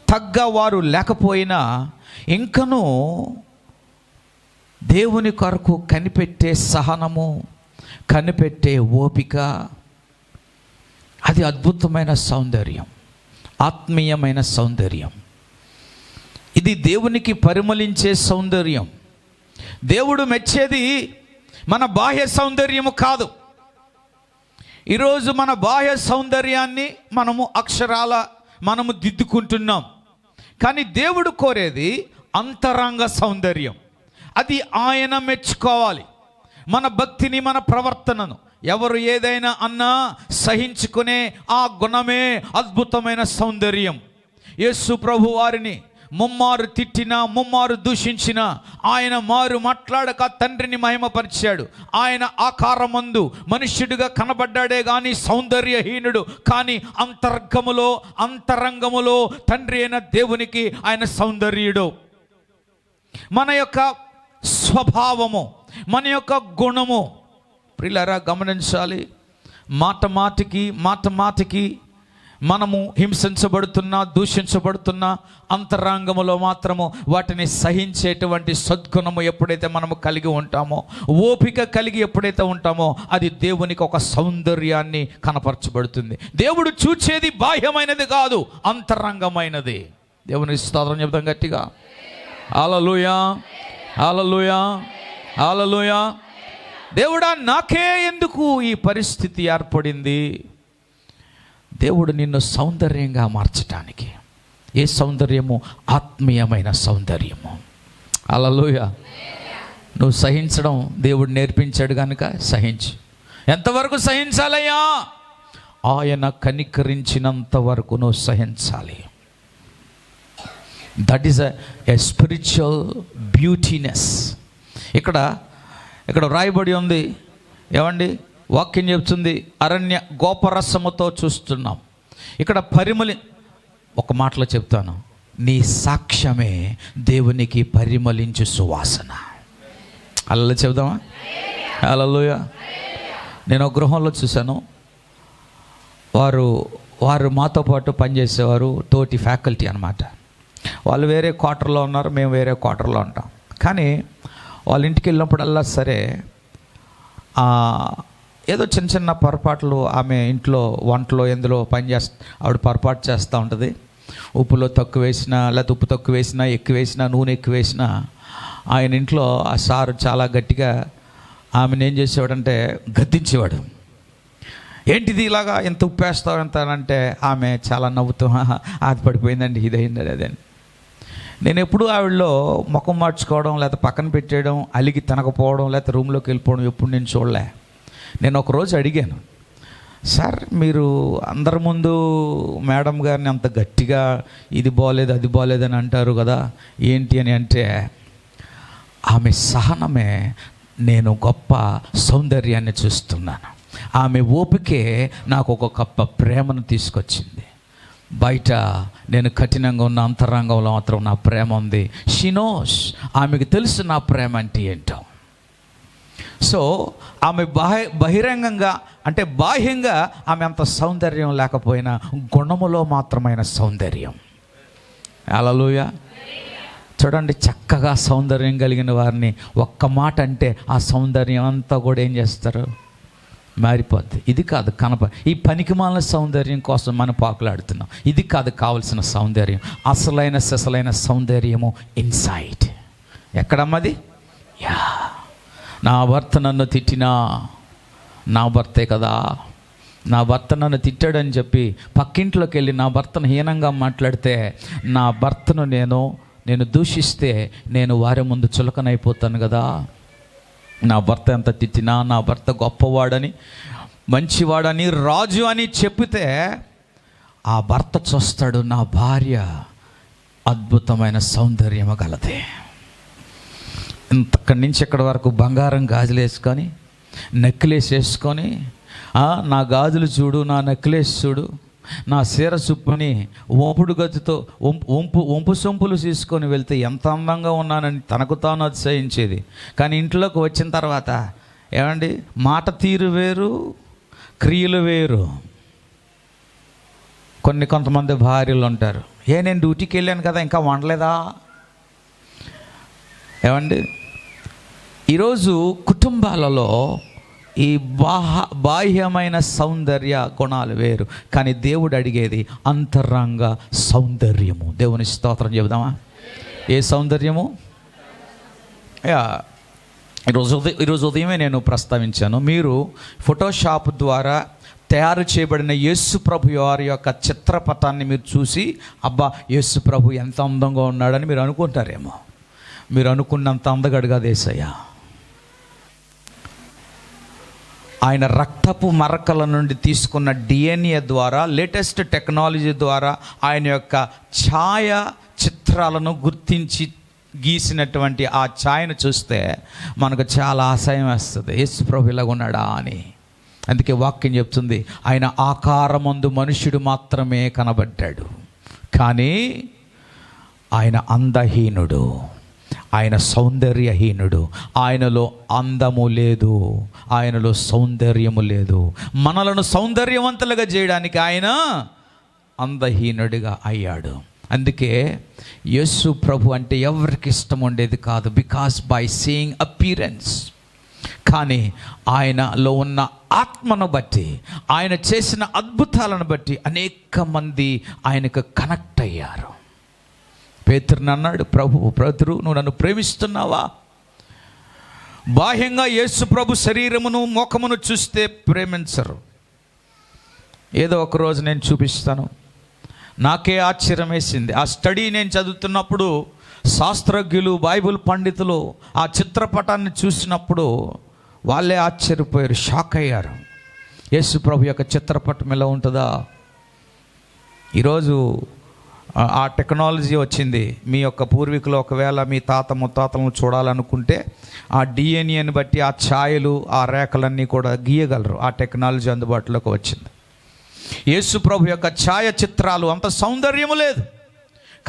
తగ్గ వారు లేకపోయినా ఇంకనూ దేవుని కొరకు కనిపెట్టే సహనము, కనిపెట్టే ఓపిక, అది అద్భుతమైన సౌందర్యం, ఆత్మీయమైన సౌందర్యం. ఇది దేవునికి పరిమళించే సౌందర్యం. దేవుడు మెచ్చేది మన బాహ్య సౌందర్యము కాదు. ఈరోజు మన బాహ్య సౌందర్యాన్ని మనము దిద్దుకుంటున్నాం. కానీ దేవుడు కోరేది అంతరంగ సౌందర్యం. అది ఆయన మెచ్చుకోవాలి. మన భక్తిని, మన ప్రవర్తనను ఎవరు ఏదైనా అన్నా సహించుకునే ఆ గుణమే అద్భుతమైన సౌందర్యం. యేసు ప్రభు వారిని ముమ్మారు తిట్టినా, ముమ్మారు దూషించినా ఆయన మారు మాట్లాడక తండ్రిని మహిమపరిచాడు. ఆయన ఆకారమందు మనుష్యుడిగా కనబడ్డాడే కానీ సౌందర్యహీనుడు. కానీ అంతరంగములో తండ్రి అయిన దేవునికి ఆయన సౌందర్యుడు. మన యొక్క స్వభావము, మన యొక్క గుణము, ప్రియులారా గమనించాలి. మాట మాటికి మనము హింసించబడుతున్నా, దూషించబడుతున్నా అంతరంగములో మాత్రము వాటిని సహించేటువంటి సద్గుణము ఎప్పుడైతే మనము కలిగి ఉంటామో, ఓపిక కలిగి ఎప్పుడైతే ఉంటామో, అది దేవునికి ఒక సౌందర్యాన్ని కనపరచబడుతుంది. దేవుడు చూచేది బాహ్యమైనది కాదు, అంతరంగమైనది. దేవుని స్తోత్రం చెప్తాం గట్టిగా. హల్లెలూయా, హల్లెలూయా, హల్లెలూయా. దేవుడా, నాకే ఎందుకు ఈ పరిస్థితి ఏర్పడింది? దేవుడు నిన్ను సౌందర్యంగా మార్చటానికి. ఏ సౌందర్యము? ఆత్మీయమైన సౌందర్యము. హల్లెలూయా. నువ్వు సహించడం దేవుడు నేర్పించాడు కనుక సహించు. ఎంతవరకు సహించాలయ్యా? ఆయన కనికరించినంత వరకు నువ్వు సహించాలి. That is a spiritual beautiness. ఇక్కడ రాయబడి ఉంది, ఏమండి? వాక్యం చెప్తుంది, అరణ్య గోపరసముతో చూస్తున్నాం. ఇక్కడ ఒక మాటలో చెప్తాను, నీ సాక్ష్యమే దేవునికి పరిమళించు సువాసన. అలా చెబుదామా? హల్లెలూయా. నేను ఒక గృహంలో చూశాను. వారు మాతో పాటు పనిచేసేవారు, తోటి ఫ్యాకల్టీ అన్నమాట. వాళ్ళు వేరే క్వార్టర్లో ఉన్నారు, మేము వేరే క్వార్టర్లో ఉంటాం. కానీ వాళ్ళ ఇంటికి వెళ్ళినప్పుడల్లా సరే ఏదో చిన్న పొరపాట్లు, ఆమె ఇంట్లో వంటలో ఎందులో ఆవిడ పొరపాటు చేస్తూ ఉంటుంది. ఉప్పులో తక్కువ వేసినా, లేకపోతే ఉప్పు తక్కువ వేసినా, ఎక్కువ వేసినా, నూనె ఎక్కువ వేసినా, ఆయన ఇంట్లో ఆ సారు చాలా గట్టిగా ఆమెను ఏం చేసేవాడంటే గద్దించేవాడు. ఏంటిది ఇలాగా ఎంత ఉప్పు వేస్తావు ఎంత అంటే, ఆమె చాలా నవ్వుతూ అది పడిపోయిందండి, ఇదైంది అదని. నేను ఎప్పుడు ఆవిడలో ముఖం మార్చుకోవడం, లేకపోతే పక్కన పెట్టేయడం, అలిగి తినకపోవడం, లేకపోతే రూమ్లోకి వెళ్ళిపోవడం ఎప్పుడు నేను చూడలే. నేను ఒకరోజు అడిగాను, సార్ మీరు అందరి ముందు మేడం గారిని అంత గట్టిగా ఇది బాగోలేదు, అది బాగోలేదని అంటారు కదా, ఏంటి అని అంటే, ఆమె సహనమే నేను గొప్ప సౌందర్యాన్ని చూస్తున్నాను. ఆమె ఓపికే నాకు ఒక గొప్ప ప్రేమను తీసుకొచ్చింది. బయట నేను కఠినంగా ఉన్న అంతరంగంలో మాత్రం నా ప్రేమ ఉంది. షీ నోస్, ఆమెకు తెలుసు నా ప్రేమ అంటే ఏంటో. సో ఆమె బహిరంగంగా అంటే బాహ్యంగా ఆమె అంత సౌందర్యం లేకపోయినా గుణములో మాత్రమైన సౌందర్యం. హల్లెలూయా. చూడండి, చక్కగా సౌందర్యం కలిగిన వారిని ఒక్క మాట అంటే ఆ సౌందర్యం అంతా కూడా ఏం చేస్తారు? మారిపోద్ది. ఇది కాదు ఈ పనికిమాలిన సౌందర్యం కోసం మనం పాకులాడుతున్నాం. ఇది కాదు కావలసిన సౌందర్యం. అసలైన సౌందర్యము ఇన్సైడ్. ఎక్కడమ్మది? నా భర్త నన్ను తిట్టినా నా భర్తే కదా, నా భర్త నన్ను తిట్టాడని చెప్పి పక్కింట్లోకి వెళ్ళి నా భర్తను హీనంగా మాట్లాడితే, నా భర్తను నేను దూషిస్తే నేను వారి ముందు చులకనైపోతాను కదా. నా భర్త ఎంత తిట్టినా నా భర్త గొప్పవాడని, మంచివాడని, రాజు అని చెప్పితే ఆ భర్త చూస్తాడు, నా భార్య అద్భుతమైన సౌందర్యము గలదే. ఇంతక్కడి నుంచి ఇక్కడి వరకు బంగారం గాజులు వేసుకొని, నెక్లెస్ వేసుకొని, నా గాజులు చూడు, నా నెక్లెస్ చూడు, నా సీర సుప్పుని వంపుడు గతితో వంపు సొంపులు తీసుకొని వెళ్తే ఎంత అందంగా ఉన్నానని తనకు తాను అతిశయించేది. కానీ ఇంట్లోకి వచ్చిన తర్వాత ఏమండి, మాట తీరు వేరు, క్రియలు వేరు. కొంతమంది భార్యలు ఉంటారు, నేను డ్యూటీకి వెళ్ళాను కదా ఇంకా వండలేదా. ఏమండి, ఈరోజు కుటుంబాలలో ఈ బాహ్యమైన సౌందర్య గుణాలు వేరు, కానీ దేవుడు అడిగేది అంతరంగ సౌందర్యము. దేవుని స్తోత్రం చెబుదామా. ఏ సౌందర్యము? ఈరోజు ఉదయమే నేను ప్రస్తావించాను, మీరు ఫోటోషాప్ ద్వారా తయారు చేయబడిన యేసు ప్రభు వారి యొక్క చిత్రపటాన్ని మీరు చూసి, అబ్బా యేసు ప్రభు ఎంత అందంగా ఉన్నాడని మీరు అనుకుంటారేమో. మీరు అనుకున్నంత అందగడుగా యేసయ్య. ఆయన రక్తపు మరకల నుండి తీసుకున్న DNA ద్వారా, లేటెస్ట్ టెక్నాలజీ ద్వారా ఆయన యొక్క ఛాయ చిత్రాలను గుర్తించి గీసినటువంటి ఆ ఛాయను చూస్తే మనకు చాలా ఆశయం వేస్తుంది, యేసు ప్రభు ఇలాగ ఉన్నాడా అని. అందుకే వాక్యం చెప్తుంది, ఆయన ఆకారమందు మనుష్యుడు మాత్రమే కనబడ్డాడు, కానీ ఆయన అందహీనుడు, ఆయన సౌందర్యహీనుడు. ఆయనలో అందము లేదు, ఆయనలో సౌందర్యము లేదు. మనలను సౌందర్యవంతులుగా చేయడానికి ఆయన అందహీనుడిగా అయ్యాడు. అందుకే యేసు ప్రభు అంటే ఎవరికి ఇష్టం ఉండేది కాదు, బికాస్ బై సీయింగ్ అపియరెన్స్. కానీ ఆయనలో ఉన్న ఆత్మను బట్టి, ఆయన చేసిన అద్భుతాలను బట్టి అనేక మంది ఆయనకు కనెక్ట్ అయ్యారు. పేతురుని అన్నాడు, పేతురు నువ్వు నన్ను ప్రేమిస్తున్నావా? బాహ్యంగా యేసు ప్రభు శరీరమును ముఖమును చూస్తే ప్రేమించరు. ఏదో ఒకరోజు నేను చూపిస్తాను. నాకే ఆశ్చర్యం వేసింది. ఆ స్టడీ నేను చదువుతున్నప్పుడు శాస్త్రజ్ఞులు, బైబిల్ పండితులు ఆ చిత్రపటాన్ని చూసినప్పుడు వాళ్ళే ఆశ్చర్యపోయారు, షాక్ అయ్యారు. యేసు ప్రభు యొక్క చిత్రపటం ఎలా ఉంటుందా? ఈరోజు ఆ టెక్నాలజీ వచ్చింది. మీ యొక్క పూర్వీకులు ఒకవేళ మీ తాత ముత్తాతలను చూడాలనుకుంటే ఆ DNAని బట్టి ఆ ఛాయలు, ఆ రేఖలన్నీ కూడా గీయగలరు. ఆ టెక్నాలజీ అందుబాటులోకి వచ్చింది. యేసు ప్రభు యొక్క ఛాయ చిత్రాలు అంత సౌందర్యము లేదు,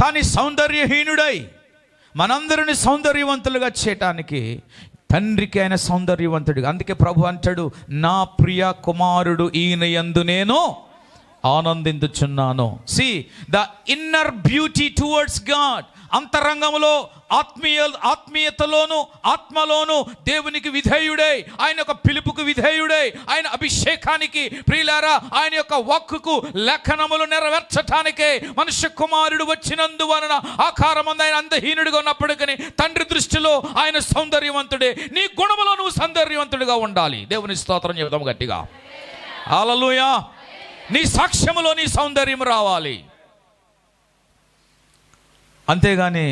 కానీ సౌందర్యహీనుడై మనందరిని సౌందర్యవంతులుగా చేయటానికి తండ్రికి ఆయన సౌందర్యవంతుడిగా. అందుకే ప్రభు అంటాడు, నా ప్రియ కుమారుడు ఈయన యందు నేను ఆనందించుచున్నాను. See the inner beauty towards God. అంతరంగంలో ఆత్మీయతలోను ఆత్మలోను దేవునికి విధేయుడై, ఆయన యొక్క పిలుపుకు విధేయుడై, ఆయన అభిషేకానికి ప్రియులారా, ఆయన యొక్క వాక్కుకు లేఖనములు నెరవేర్చటానికే మనుష్య కుమారుడు వచ్చినందువలన ఆకారమందు ఆయన అందహీనుడిగా ఉన్నప్పటికీ తండ్రి దృష్టిలో ఆయన సౌందర్యవంతుడే. నీ గుణములో నువ్వు సౌందర్యవంతుడిగా ఉండాలి. దేవుని స్తోత్రం చెబుదాం గట్టిగా, హల్లెలూయా. నీ సాక్ష్యములో నీ సౌందర్యం రావాలి. అంతేగాని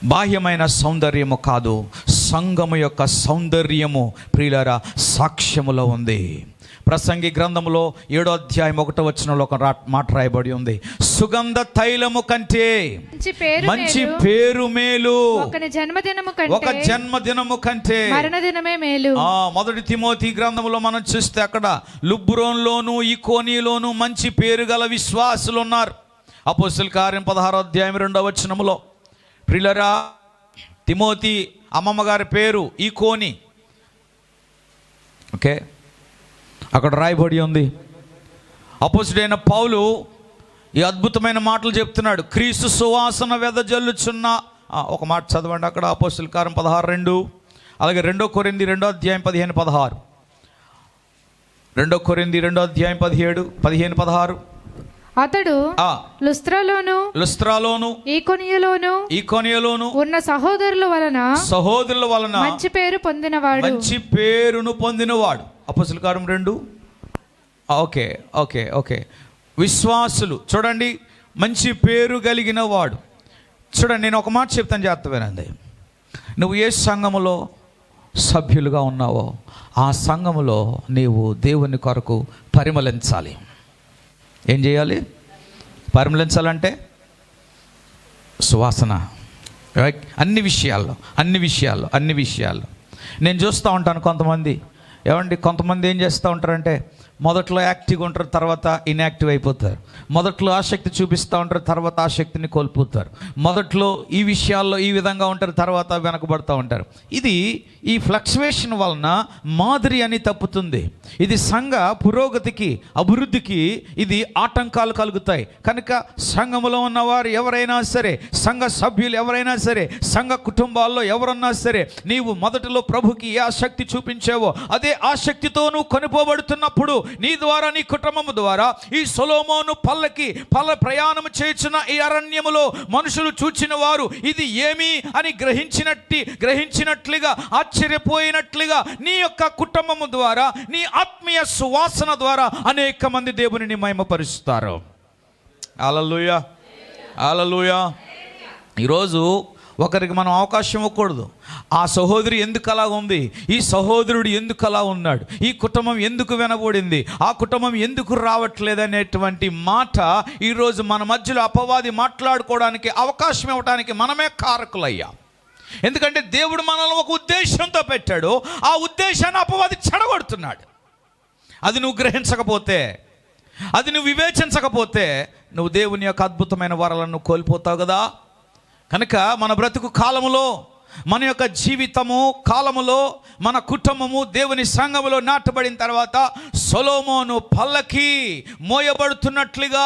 బాహ్యమైన సౌందర్యము కాదు, సంఘము యొక్క సౌందర్యము ప్రియులారా సాక్ష్యములో ఉంది. ప్రసంగి గ్రంథములో 7వ అధ్యాయం 1వ వచనంలో ఒక మాట రాయబడి ఉంది, సుగంధ తైలము కంటే మంచి పేరు మేలు ఒక జన్మదినము కంటే మరణదినమే మేలు. మొదటి తిమోతి గ్రంథములో మనం చూస్తే అక్కడ లుబ్రోన్లోను ఈకోనిలోను మంచి పేరు గల విశ్వాసులు ఉన్నారు. అపోస్తలుల కార్యం 16వ అధ్యాయం 2వ వచనములో ప్రియులారా, తిమోతి అమ్మమ్మ గారి పేరు ఈకోని. ఓకే, అక్కడ రాయబడి ఉంది. అపోస్తలుడైన పౌలు ఈ అద్భుతమైన మాటలు చెప్తున్నాడు. క్రీస్తు సువాసన వెదజల్లుచున్న ఒక మాట చదవండి అక్కడ, అపోస్తలుల కార్యం 16:2. అలాగే 2 కొరింథీ 2వ అధ్యాయం 15-16. 2 కొరింథీ 2వ అధ్యాయం 17-15-16. అతడు లుస్త్రాలోను ఈకొనియలోను ఉన్న సహోదరుల వలన మంచి పేరును పొందినవాడు. అపోస్తలుల కార్యం 2 ఓకే ఓకే ఓకే విశ్వాసులు చూడండి, మంచి పేరు కలిగిన వాడు. చూడండి, నేను ఒక మాట చెప్తాను, జాగ్రత్త వినండి. నువ్వు ఏ సంఘములో సభ్యులుగా ఉన్నావో ఆ సంఘములో నీవు దేవుని కొరకు పరిమళించాలి. ఏం చేయాలి? పరిమళించాలంటే సువాసన. అన్ని విషయాల్లో నేను చూస్తూ ఉంటాను. కొంతమంది ఏం చేస్తూ ఉంటారంటే మొదట్లో యాక్టివ్గా ఉంటారు, తర్వాత ఇన్యాక్టివ్ అయిపోతారు. మొదట్లో ఆసక్తి చూపిస్తూ ఉంటారు, తర్వాత ఆసక్తిని కోల్పోతారు. మొదట్లో ఈ విషయాల్లో ఈ విధంగా ఉంటారు, తర్వాత వెనకబడుతూ ఉంటారు. ఈ ఫ్లక్చువేషన్ వలన మాదిరి అని తప్పుతుంది. ఇది సంఘ పురోగతికి, అభివృద్ధికి ఇది ఆటంకాలు కలుగుతాయి. కనుక సంఘములో ఉన్నవారు ఎవరైనా సరే, సంఘ సభ్యులు ఎవరైనా సరే, సంఘ కుటుంబాల్లో ఎవరన్నా సరే, నీవు మొదటిలో ప్రభుకి ఏ ఆసక్తి చూపించావో అదే ఆసక్తితో నువ్వు కొనిపోబడుతున్నప్పుడు నీ ద్వారా, నీ కుటుంబము ద్వారా ఈ సొలొమోను పల్లకి ప్రయాణం చేయుచున్న ఈ అరణ్యములో మనుషులు చూచిన వారు ఇది ఏమి అని గ్రహించినట్లుగా, ఆశ్చర్యపోయినట్లుగా నీ యొక్క కుటుంబము ద్వారా, నీ ఆత్మీయ సువాసన ద్వారా అనేక మంది దేవునిని మహిమపరుస్తారు. హల్లెలూయా, హల్లెలూయా. ఈరోజు ఒకరికి మనం అవకాశం ఇవ్వకూడదు. ఆ సహోదరి ఎందుకు అలా ఉంది, ఈ సహోదరుడు ఎందుకు అలా ఉన్నాడు, ఈ కుటుంబం ఎందుకు వెనబడింది, ఆ కుటుంబం ఎందుకు రావట్లేదు అనేటువంటి మాట ఈరోజు మన మధ్యలో అపవాది మాట్లాడుకోవడానికి అవకాశం ఇవ్వడానికి మనమే కారకులయ్యాం. ఎందుకంటే దేవుడు మనల్ని ఒక ఉద్దేశంతో పెట్టాడు, ఆ ఉద్దేశాన్ని అపవాది చెడగొడుతున్నాడు. అది నువ్వు గ్రహించకపోతే, అది నువ్వు వివేచించకపోతే నువ్వు దేవుని యొక్క అద్భుతమైన వరాలను కోల్పోతావు కదా. కనుక మన బ్రతుకు కాలములో, మన యొక్క జీవితము కాలములో, మన కుటుంబము దేవుని సంఘములో నాటబడిన తర్వాత సొలొమోను పల్లకి మోయబడుతున్నట్లుగా,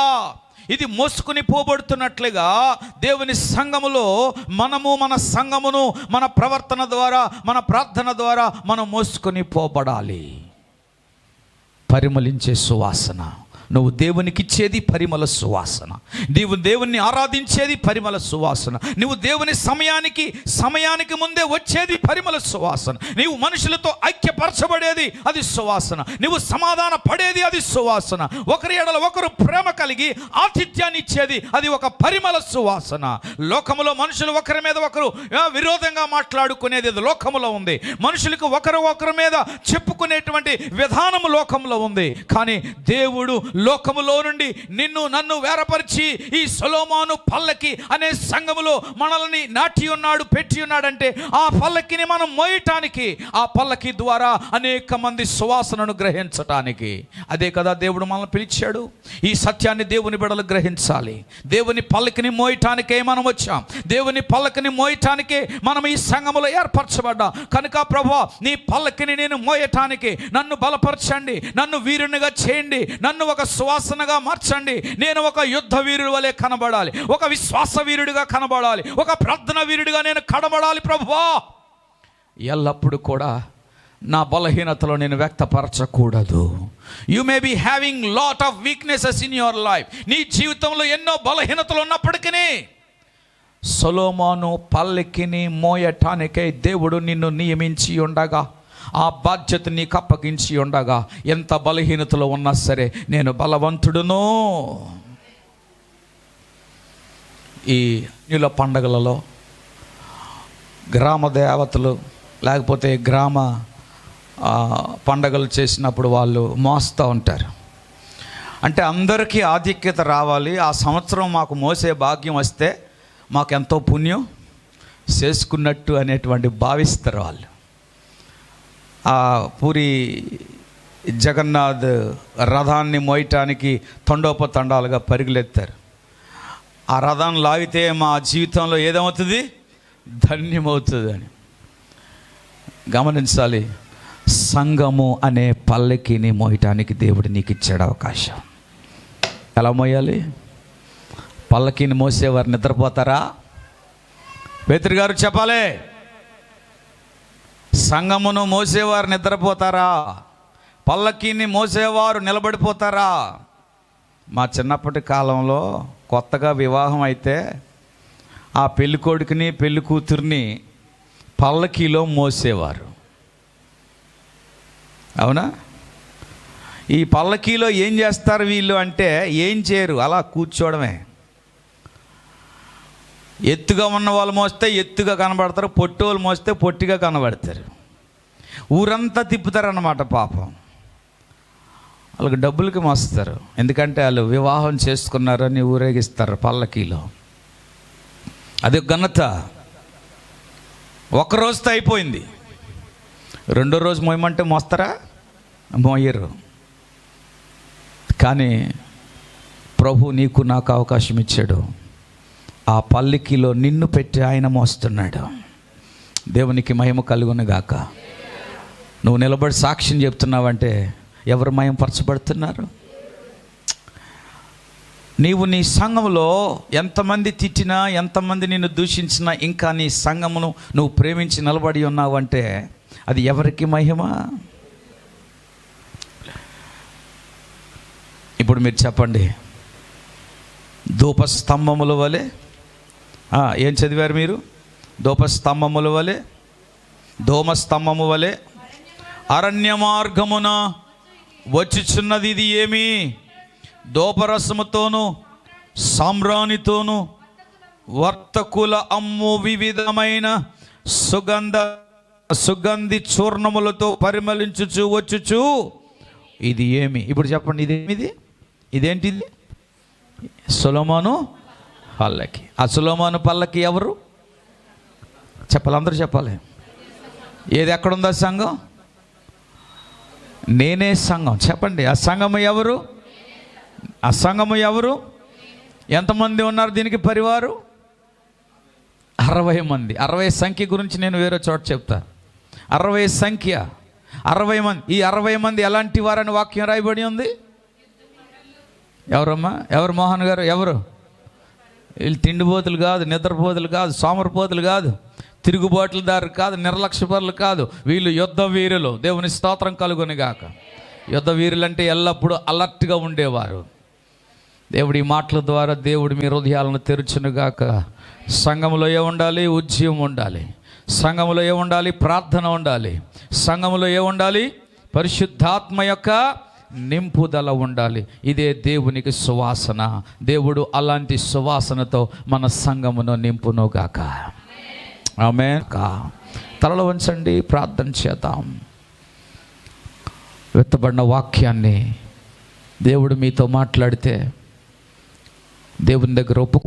ఇది మోసుకుని పోబడుతున్నట్లుగా దేవుని సంఘములో మనము మన సంఘమును మన ప్రవర్తన ద్వారా, మన ప్రార్థన ద్వారా మనం మోసుకొని పోబడాలి. పరిమళించే సువాసన, నువ్వు దేవునికి ఇచ్చేది పరిమళ సువాసన, నీవు దేవుణ్ణి ఆరాధించేది పరిమళ సువాసన, నువ్వు దేవుని సమయానికి ముందే వచ్చేది పరిమళ సువాసన, నీవు మనుషులతో ఐక్యపరచబడేది అది సువాసన, నువ్వు సమాధాన పడేది అది సువాసన, ఒకరి ఎడల ఒకరు ప్రేమ కలిగి ఆతిథ్యాన్ని ఇచ్చేది అది ఒక పరిమళ సువాసన. లోకములో మనుషులు ఒకరి మీద ఒకరు విరోధంగా మాట్లాడుకునేది అది లోకములో ఉంది. మనుషులకు ఒకరి మీద చెప్పుకునేటువంటి విధానము లోకంలో ఉంది. కానీ దేవుడు లోకములో నుండి నన్ను వేరపరిచి ఈ సొలొమోను పల్లకి అనే సంఘములో మనల్ని నాటి ఉన్నాడు, పెట్టి ఉన్నాడంటే ఆ పల్లకిని మనం మోయటానికి, ఆ పల్లకి ద్వారా అనేక మంది సువాసనను గ్రహించటానికి. అదే కదా దేవుడు మనల్ని పిలిచాడు. ఈ సత్యాన్ని దేవుని బిడ్డలు గ్రహించాలి. దేవుని పల్లకిని మోయటానికే మనం వచ్చాం, దేవుని పల్లకిని మోయటానికే మనం ఈ సంఘములో ఏర్పరచబడ్డాం. కనుక ప్రభువా, నీ పల్లకిని నేను మోయటానికి నన్ను బలపరచండి, నన్ను వీరునిగా చేయండి, నన్ను ఒక సువాసనగా మార్చండి. నేను ఒక యుద్ధ వీరుడి వలె కనబడాలి, ఒక విశ్వాస వీరుడిగా కనబడాలి, ఒక ప్రార్థన వీరుడిగా నేను కనబడాలి. ప్రభువా, ఎల్లప్పుడూ కూడా నా బలహీనతలో నేను వ్యక్తపరచకూడదు. You may be having lot of weaknesses in your life. నీ జీవితంలో ఎన్నో బలహీనతలు ఉన్నప్పటికీ సొలొమోను పల్లకిని మోయటానికై దేవుడు నిన్ను నియమించి ఉండగా, ఆ బాధ్యత నీకు అప్పగించి ఉండగా, ఎంత బలహీనతలో ఉన్నా సరే నేను బలవంతుడును. ఈ నీళ్ళ పండగలలో గ్రామ దేవతలు లేకపోతే గ్రామ పండగలు చేసినప్పుడు వాళ్ళు మోస్తూ ఉంటారు. అంటే అందరికీ ఆధిక్యత రావాలి, ఆ సంవత్సరం మాకు మోసే భాగ్యం వస్తే మాకెంతో పుణ్యం చేసుకున్నట్టు అనేటువంటి భావిస్తారు వాళ్ళు. ఆ పూరి జగన్నాథ్ రథాన్ని మోయటానికి తండోపతండాలుగా పరుగులెత్తారు. ఆ రథాన్ని లాగితే మా జీవితంలో ఏదవుతుంది, ధన్యమవుతుంది అని గమనించాలి. సంఘము అనే పల్లకిని మోయటానికి దేవుడు నీకు ఇచ్చాడు అవకాశం. ఎలా మోయాలి? పల్లకిని మోసేవారు నిద్రపోతారా? పేతురు గారు చెప్పాలి. సంఘమును మోసేవారు నిద్రపోతారా? పల్లకిని మోసేవారు నిలబడిపోతారా? మా చిన్నప్పటి కాలంలో కొత్తగా వివాహం అయితే ఆ పెళ్లి కొడుకుని పెళ్లి కూతుర్ని పల్లకీలో మోసేవారు. అవునా? ఈ పల్లకీలో ఏం చేస్తారు వీళ్ళు అంటే ఏం చేయరు, అలా కూర్చోవడమే. ఎత్తుగా ఉన్న వాళ్ళు మోస్తే ఎత్తుగా కనబడతారు, పొట్టి వాళ్ళు మోస్తే పొట్టిగా కనబడతారు. ఊరంతా తిప్పుతారన్నమాట. పాపం వాళ్ళకి డబ్బులకి మోస్తారు, ఎందుకంటే వాళ్ళు వివాహం చేసుకున్నారని ఊరేగిస్తారు పల్లకీలో. అది ఘనత. ఒక రోజుతో అయిపోయింది. రెండో రోజు మోయమంటే మోస్తారా? మోయరు. కానీ ప్రభు నీకు నాకు అవకాశం ఇచ్చాడు. ఆ పల్లకీలో నిన్ను పెట్టి ఆయన మోస్తున్నాడు. దేవునికి మహిమ కలుగును గాక. నువ్వు నిలబడి సాక్ష్యం చెప్తున్నావంటే ఎవరు మహిమపరచబడుతున్నారు? నీవు నీ సంఘంలో ఎంతమంది తిట్టినా, ఎంతమంది నిన్ను దూషించినా, ఇంకా నీ సంఘమును నువ్వు ప్రేమించి నిలబడి ఉన్నావంటే అది ఎవరికి మహిమ? ఇప్పుడు మీరు చెప్పండి. ధూపస్తంభముల వలె ఏం చదివారు మీరు? ధూపస్తంభముల వలె, ధూమస్తంభము వలె అరణ్య మార్గమున వచ్చుచున్నది. ఇది ఏమి? ధూపరసముతోను సాంబ్రాణితోను వర్తకుల అమ్ము వివిధమైన సుగంధి చూర్ణములతో పరిమళించుచు వచ్చుచు ఇది ఏమి? ఇప్పుడు చెప్పండి, ఇదేమిది? ఇదేంటిది? సొలొమోను పల్లకి. ఆ సొలొమోను పల్లకి ఎవరు చెప్పాలి? అందరూ చెప్పాలి. ఏది ఎక్కడుందా సంఘం? నేనే సంఘం. చెప్పండి, ఆ సంఘము ఎవరు? ఆ సంఘము ఎవరు? ఎంతమంది ఉన్నారు దీనికి పరివారు? 60 మంది. 60 సంఖ్య గురించి నేను వేరే చోట చెప్తా. 60 సంఖ్య, 60 మంది. ఈ 60 మంది ఎలాంటి వారని వాక్యం రాయబడి ఉంది. ఎవరమ్మా? ఎవరు? మోహన్ గారు ఎవరు? వీళ్ళు తిండిపోతులు కాదు, నిద్రపోతులు కాదు, సోమరిపోతులు కాదు, తిరుగుబాట్లదారు కాదు, నిర్లక్ష్యపరులు కాదు. వీళ్ళు యుద్ధ వీరులు. దేవుని స్తోత్రం కలుగును గాక. యుద్ధ వీరులు అంటే ఎల్లప్పుడూ అలర్ట్గా ఉండేవారు. దేవుడి మాటల ద్వారా దేవుడు మీ హృదయాలను తెరుచునుగాక. సంఘములో ఉండాలి? ఉద్యమం ఉండాలి. సంఘములో ఉండాలి? ప్రార్థన ఉండాలి. సంఘములో ఉండాలి? పరిశుద్ధాత్మ యొక్క నింపుదల ఉండాలి. ఇదే దేవునికి సువాసన. దేవుడు అలాంటి సువాసనతో మన సంఘమును నింపునుగాక. ఆమేన్. తలలో వంచండి, ప్రార్థన చేద్దాం. వెత్తబడిన వాక్యాన్ని దేవుడు మీతో మాట్లాడితే దేవుని దగ్గర ఒప్పు